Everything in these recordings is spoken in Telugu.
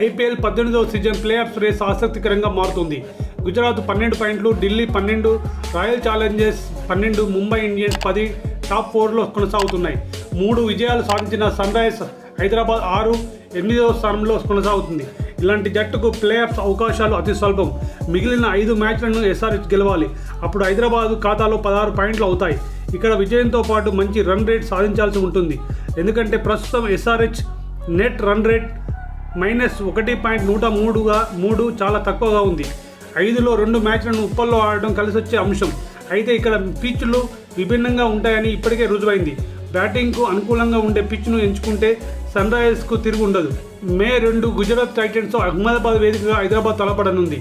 ఐపీఎల్ 18వ సీజన్ ప్లేఆఫ్స్ రేస్ ఆసక్తికరంగా మారుతుంది. గుజరాత్ 12 పాయింట్లు, Delhi 12, royal challengers 12, Mumbai Indians 10 top 4లో కొనసాగుతున్నాయి. 3 విజయాలు సాధించిన సన్ రైజర్స్ హైదరాబాద్ 6, 8వ స్థానంలో కొనసాగుతుంది. ఇలాంటి జట్టుకు ప్లేఆఫ్స్ అవకాశాలు అతి స్వల్పం. మిగిలిన 5 మ్యాచ్లను ఎస్ఆర్హెచ్ గెలవాలి. అప్పుడు హైదరాబాద్ ఖాతాలో 16 పాయింట్లు అవుతాయి. ఇక్కడ విజయంతో పాటు మంచి రన్ రేట్ సాధించాల్సి ఉంటుంది. ఎందుకంటే ప్రస్తుతం ఎస్ఆర్హెచ్ నెట్ రన్ రేట్ -1.103 చాలా తక్కువగా ఉంది. 5లో 2 మ్యాచ్లను ఉప్పల్లో ఆడడం కలిసొచ్చే అంశం. అయితే ఇక్కడ పిచ్లు విభిన్నంగా ఉంటాయని ఇప్పటికే రుజువైంది. బ్యాటింగ్కు అనుకూలంగా ఉండే పిచ్ను ఎంచుకుంటే సన్ రైజర్స్కు తిరుగు ఉండదు. మే 2 గుజరాత్ టైటన్స్ అహ్మదాబాద్ వేదికగా హైదరాబాద్ తలపడనుంది.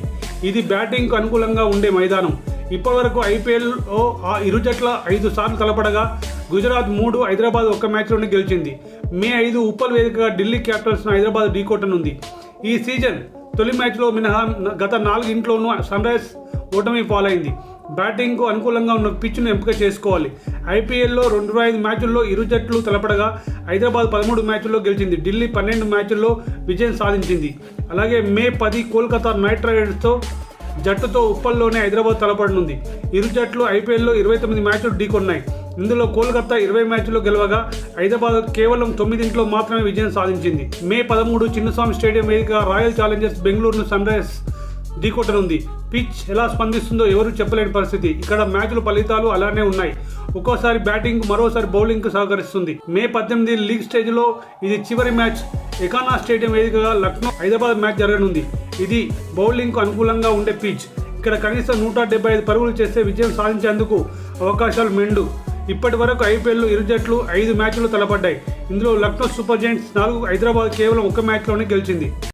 ఇది బ్యాటింగ్కు అనుకూలంగా ఉండే మైదానం. ఇప్పటివరకు ఐపీఎల్లో ఆ ఇరు జట్ల 5 సార్లు తలపడగా గుజరాత్ 3, హైదరాబాద్ 1 మ్యాచ్లోనే గెలిచింది. మే 5 ఉప్పల్ వేదికగా ఢిల్లీ క్యాపిటల్స్ను హైదరాబాద్ ఢీకొట్టనుంది. ఈ సీజన్ తొలి మ్యాచ్లో మినహా గత 4 ఇంట్లోనూ సన్ రైజర్స్ ఓటమి పాలైంది. బ్యాటింగ్కు అనుకూలంగా ఉన్న పిచ్ను ఎంపిక చేసుకోవాలి. ఐపీఎల్లో 205 మ్యాచ్ల్లో ఇరు జట్లు తలపడగా హైదరాబాద్ 13 మ్యాచ్ల్లో గెలిచింది. ఢిల్లీ 12 మ్యాచ్ల్లో విజయం సాధించింది. అలాగే మే 10 కోల్కతా నైట్ రైడర్స్తో జట్టుతో ఉప్పల్లోనే హైదరాబాద్ తలపడనుంది. ఇరు జట్లు ఐపీఎల్లో 29 మ్యాచ్లు ఢీకొన్నాయి. ఇందులో కోల్కతా 20 మ్యాచ్ల్లో గెలవగా హైదరాబాద్ కేవలం 9 ఇంట్లో మాత్రమే విజయం సాధించింది. మే 13 చిన్నస్వామి స్టేడియం వేదికగా రాయల్ ఛాలెంజర్స్ బెంగళూరును సన్ రైజర్స్ ఢీకొట్టనుంది. పిచ్ ఎలా స్పందిస్తుందో ఎవరూ చెప్పలేని పరిస్థితి. ఇక్కడ మ్యాచ్ల ఫలితాలు అలానే ఉన్నాయి. ఒక్కోసారి బ్యాటింగ్, మరోసారి బౌలింగ్కు సహకరిస్తుంది. మే 18 లీగ్ స్టేజ్లో ఇది చివరి మ్యాచ్. ఎకానా స్టేడియం వేదికగా లక్నో హైదరాబాద్ మ్యాచ్ జరగనుంది. ఇది బౌలింగ్కు అనుకూలంగా ఉండే పిచ్. ఇక్కడ కనీసం 175 పరుగులు చేస్తే విజయం సాధించేందుకు అవకాశాలు మెండు. ఇప్పటి వరకు ఐపీఎల్లో ఇరు జట్లు 5 మ్యాచ్లు తలపడ్డాయి. ఇందులో లక్నో సూపర్ జైంట్స్ 4, హైదరాబాద్ కేవలం 1 మ్యాచ్లోనే గెలిచింది.